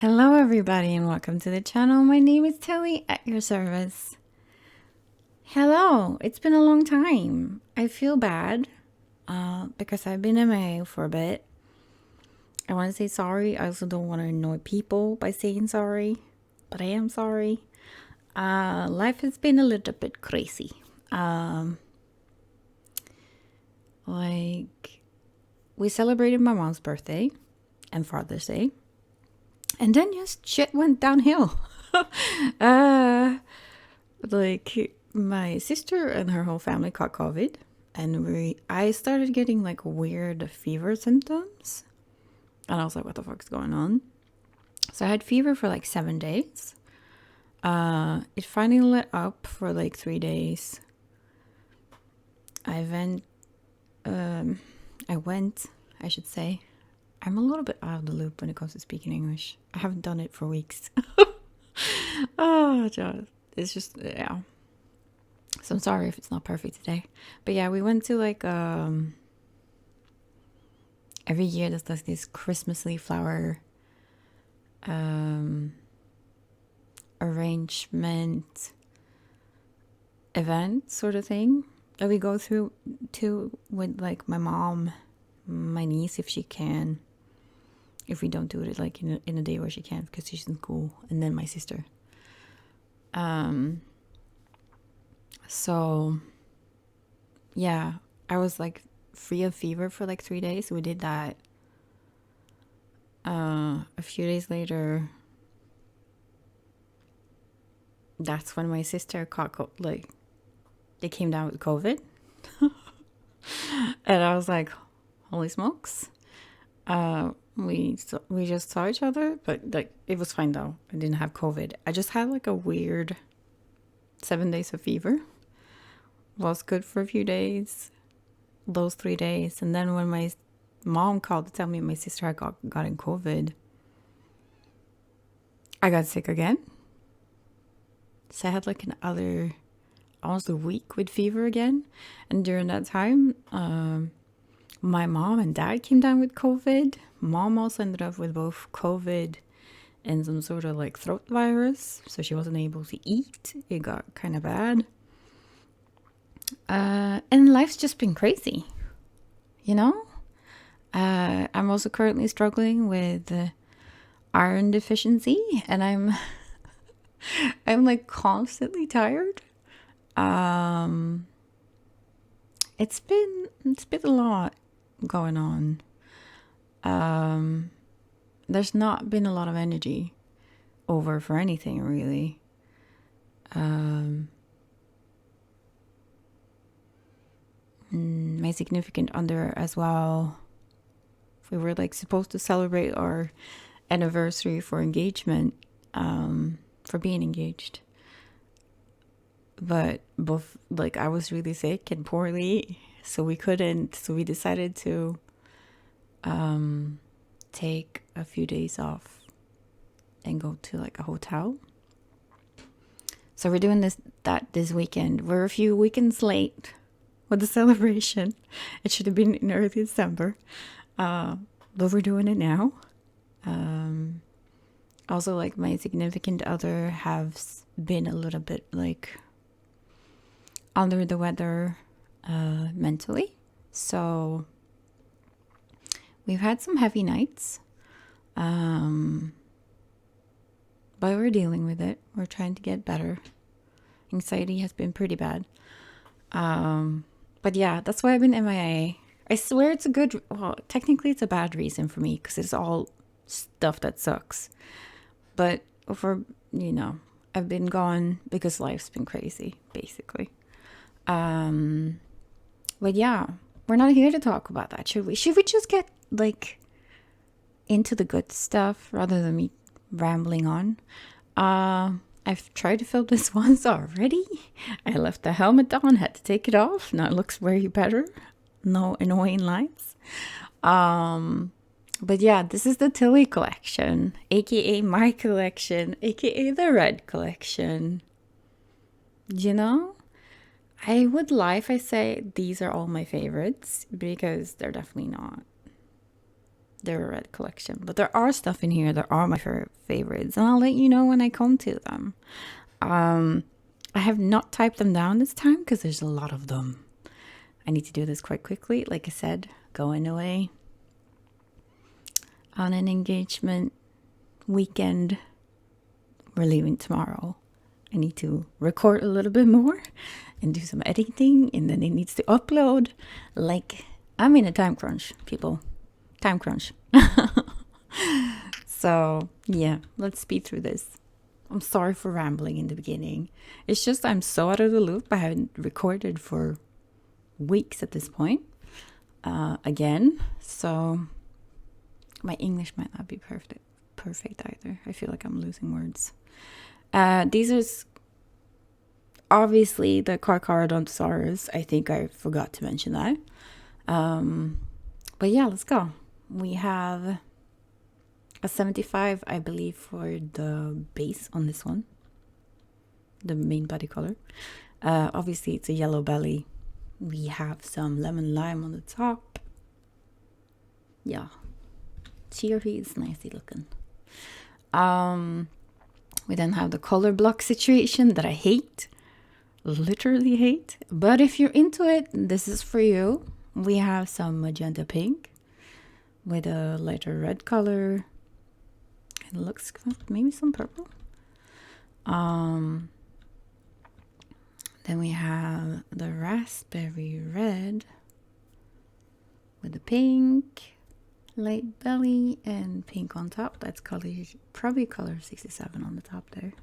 Hello everybody and welcome to the channel. My name is Tilly at your service. Hello, it's been a long time. I feel bad because I've been MIA for a bit. I want to say sorry. I also don't want to annoy people by saying sorry, but I am sorry. Life has been a little bit crazy. We celebrated my mom's birthday and Father's Day. And then just shit went downhill. My sister and her whole family caught COVID, and I started getting like weird fever symptoms, and I was like, "What the fuck's going on?" So I had fever for like 7 days. It finally let up for like 3 days. I went. I should say. I'm a little bit out of the loop when it comes to speaking English. I haven't done it for weeks. Oh, God. It's just, yeah. So I'm sorry if it's not perfect today. But yeah, we went to like, every year there's like this Christmas leaf flower arrangement event sort of thing that we go through to with like my mom, my niece if she can. If we don't do it like in a day where she can because she's in school, and then my sister. So yeah, I was like free of fever for like 3 days. We did that. A few days later, that's when my sister caught they came down with COVID. And I was like, holy smokes. We just saw each other, but like it was fine though. I didn't have COVID. I just had like a weird 7 days of fever. Was good for a few days, those 3 days, and then when my mom called to tell me my sister had gotten COVID, I got sick again. So I had like another almost a week with fever again, and during that time, my mom and dad came down with COVID. Mom also ended up with both COVID and some sort of like throat virus, so she wasn't able to eat. It got kind of bad. And life's just been crazy, you know? I'm also currently struggling with iron deficiency, and I'm I'm like constantly tired. It's been a lot going on. There's not been a lot of energy over for anything really. My significant other as well. We were like supposed to celebrate our anniversary for engagement, for being engaged. But both, like, I was really sick and poorly, so we couldn't. So we decided to take a few days off and go to like a hotel. So we're doing this weekend. We're a few weekends late with the celebration. It should have been in early December, but we're doing it now. Also, like my significant other has been a little bit like under the weather mentally, so we've had some heavy nights, but we're dealing with it. We're trying to get better. Anxiety has been pretty bad. But yeah, that's why I've been MIA. I swear it's a good, well, technically it's a bad reason for me because it's all stuff that sucks. But I've been gone because life's been crazy, basically. But yeah, we're not here to talk about that, should we? Should we just get like into the good stuff rather than me rambling on? I've tried to film this once already. I left the helmet on, had to take it off. Now it looks way better. No annoying lights. But yeah, this is the Tilly collection, aka my collection, aka the red collection. You know? I would lie if I say these are all my favorites, because they're definitely not. They're a red collection, but there are stuff in here that are my favorites, and I'll let you know when I come to them. I have not typed them down this time because there's a lot of them. I need to do this quite quickly. Like I said, going away on an engagement weekend. We're leaving tomorrow. I need to record a little bit more and do some editing, and then it needs to upload. Like, I'm in a time crunch, people. Time crunch. So, yeah, let's speed through this. I'm sorry for rambling in the beginning. It's just I'm so out of the loop. I haven't recorded for weeks at this point. Again. So, my English might not be perfect either. I feel like I'm losing words. These are obviously the Carcharodontosaurus. I think I forgot to mention that. But yeah, let's go. We have a 75, I believe, for the base on this one. The main body color. Obviously, it's a yellow belly. We have some lemon lime on the top. Yeah. Cheery is nicely looking. We then have the color block situation that I hate. Literally hate. But if you're into it, this is for you. We have some magenta pink with a lighter red color. It looks maybe some purple. Then we have the raspberry red with the pink, light belly, and pink on top. That's probably color 67 on the top there.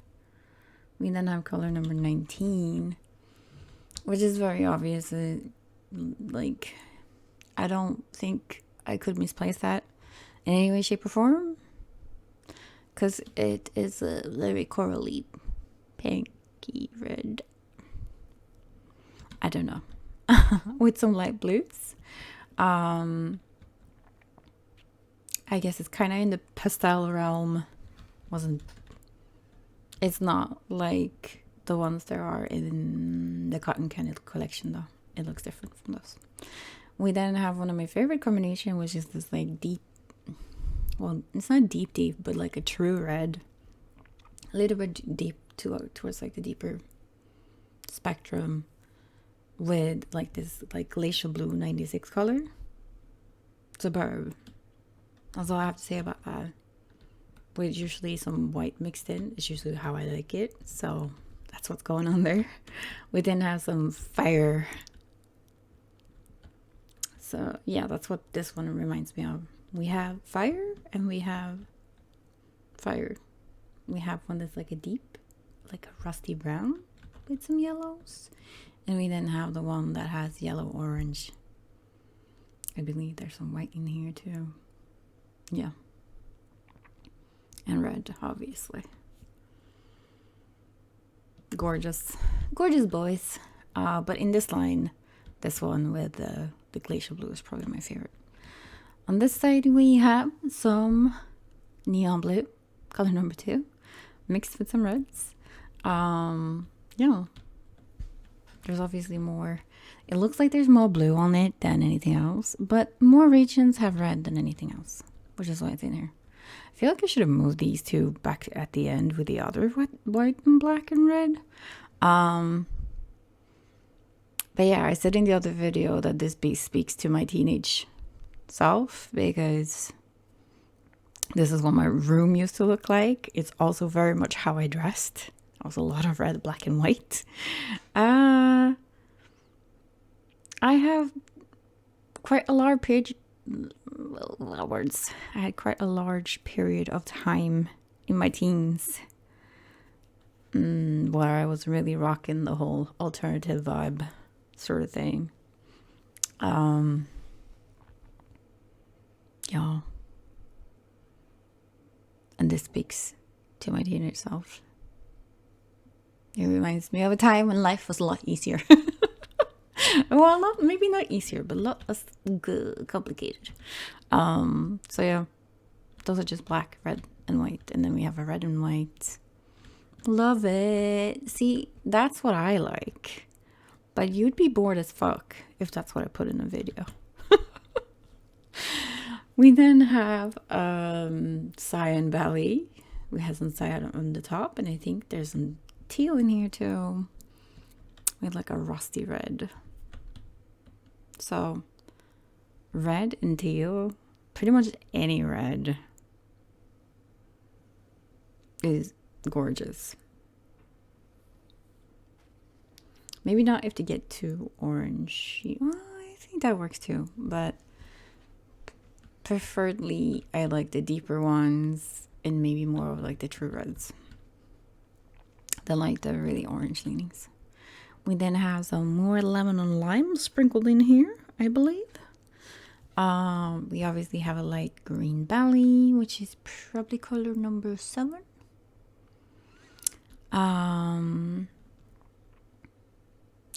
We then have color number 19, which is very obvious. Like, I don't think I could misplace that in any way, shape, or form, because it is a very corally pinky red. I don't know. With some light blues. I guess it's kind of in the pastel realm. It's not like the ones there are in the Cotton Candy collection, though. It looks different from those. We then have one of my favorite combination, which is this like deep, well, it's not deep, but like a true red. A little bit deep towards like the deeper spectrum with like this like glacial blue 96 color. Suburb. That's all I have to say about that. With usually some white mixed in. It's usually how I like it. So that's what's going on there. We then have some fire. So yeah, that's what this one reminds me of. We have fire and we have fire. We have one that's like a deep, like a rusty brown with some yellows. And we then have the one that has yellow orange. I believe there's some white in here too. Yeah. And red, obviously. Gorgeous. Gorgeous boys. But in this line, this one with the glacial blue is probably my favorite. On this side, we have some neon blue, color number 2, mixed with some reds. Yeah. There's obviously more. It looks like there's more blue on it than anything else, but more regions have red than anything else, which is why it's in here. I feel like I should have moved these two back at the end with the other white and black and red. But yeah, I said in the other video that this piece speaks to my teenage self because this is what my room used to look like. It's also very much how I dressed. Also a lot of red, black, and white. I have quite a large period. I had quite a large period of time in my teens where I was really rocking the whole alternative vibe sort of thing. Yeah. And this speaks to my teenage self. It reminds me of a time when life was a lot easier. Well, maybe not easier, but a lot less complicated. So yeah, those are just black, red, and white. And then we have a red and white. Love it. See, that's what I like. But you'd be bored as fuck if that's what I put in the video. We then have cyan belly. We have some cyan on the top, and I think there's some teal in here too. We have like a rusty red. So red and teal, pretty much any red is gorgeous. Maybe not if to get too orangey. Well, I think that works too, but preferably I like the deeper ones and maybe more of like the true reds than like the really orange leanings. We then have some more lemon and lime sprinkled in here, I believe. We obviously have a light green belly, which is probably color number 7.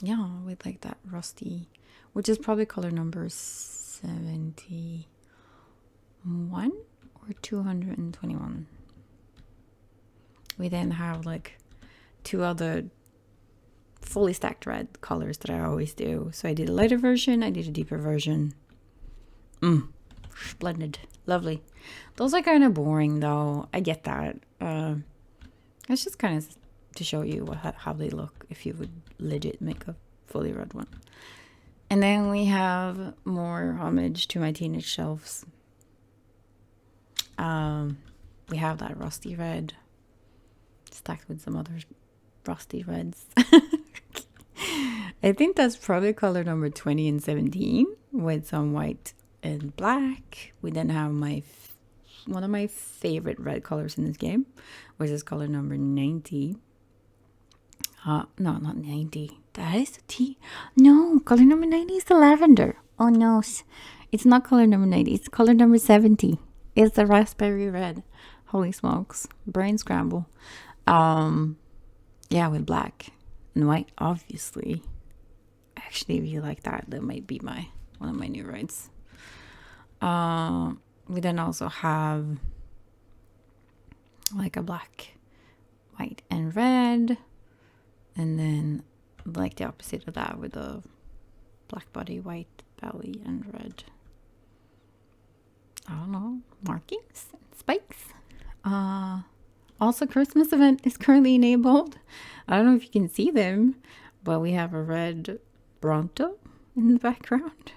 Yeah, with like that rusty, which is probably color number 71 or 221. We then have like 2 other fully stacked red colors that I always do. So I did a lighter version, I did a deeper version. Splendid, lovely. Those are kind of boring though. I get that. It's just kind of to show you how they look if you would legit make a fully red one. And then we have more homage to my teenage shelves. We have that rusty red stacked with some other rusty reds. I think that's probably color number 20 and 17 with some white and black. We then have one of my favorite red colors in this game, which is color number 90. No, not 90. That is the T. No, color number 90 is the lavender. Oh no, it's not color number 90. It's color number 70. It's the raspberry red. Holy smokes. Brain scramble. Yeah, with black and white, obviously. I actually really like that. That might be one of my new rides. We then also have like a black, white, and red. And then like the opposite of that with a black body, white belly, and red. I don't know, markings, spikes. Also, Christmas event is currently enabled. I don't know if you can see them, but we have a red Bronto in the background.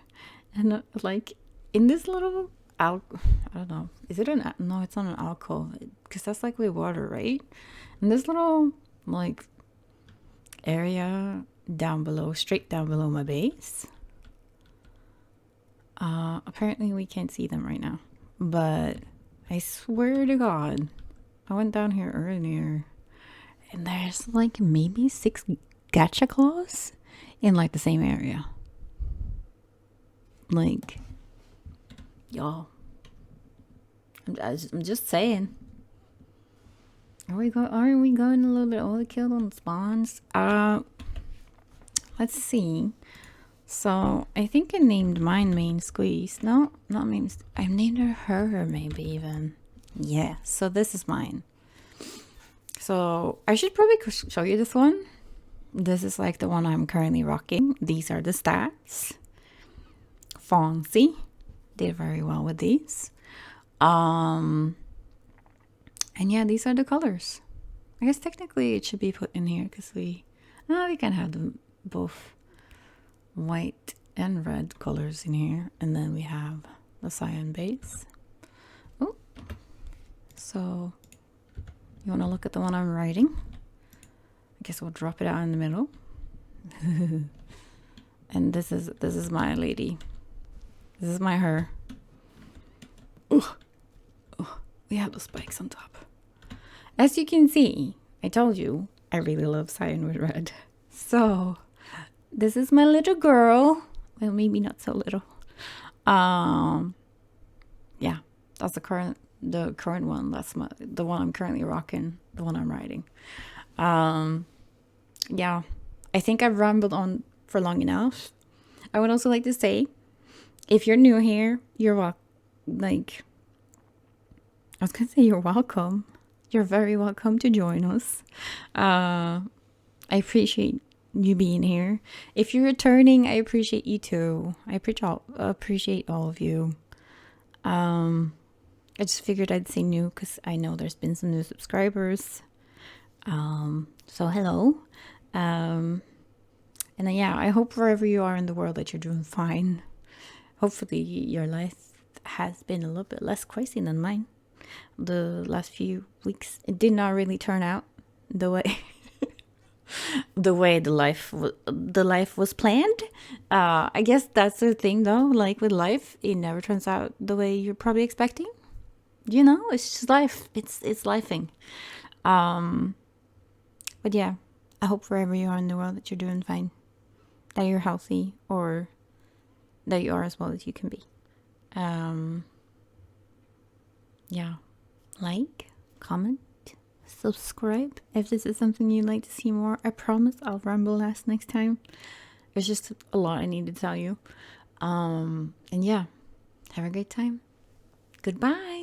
And like in this little I don't know, is it no, it's not an alcove, because that's like with water, right? And this little like area down below, straight down below my base. Apparently we can't see them right now, but I swear to God, I went down here earlier and there's like maybe 6 gacha claws in like the same area. Like, y'all, I'm just saying. Aren't we going a little bit overkill on spawns? Let's see. So I think I named mine Main Squeeze. No, not Main. I named her maybe even. Yeah. So this is mine. So I should probably show you this one. This is like the one I'm currently rocking. These are the stats. Fonzie did very well with these. And yeah, these are the colors. I guess technically it should be put in here because we can have them both white and red colors in here, and then we have the cyan base. Oh, so you want to look at the one I'm writing? I guess we'll drop it out in the middle. And this is my lady. This is my her. Oh, we have the spikes on top. As you can see, I told you I really love cyan with red. So this is my little girl. Well, maybe not so little. Yeah, that's the current one. That's the one I'm currently rocking, the one I'm riding. Yeah, I think I've rambled on for long enough. I would also like to say, if you're new here, you're welcome. You're very welcome to join us. I appreciate you being here. If you're returning, I appreciate you too. I appreciate all of you. I just figured I'd say new because I know there's been some new subscribers. So hello. And yeah, I hope wherever you are in the world that you're doing fine. Hopefully your life has been a little bit less crazy than mine. The last few weeks, it did not really turn out the way the life was planned. I guess that's the thing though. Like with life, it never turns out the way you're probably expecting. You know, it's just life. It's lifing. But yeah, I hope wherever you are in the world that you're doing fine, that you're healthy, or that you are as well as you can be. Yeah, like, comment, subscribe if this is something you'd like to see more. I promise I'll ramble less next time. There's just a lot I need to tell you. And yeah, have a great time. Goodbye.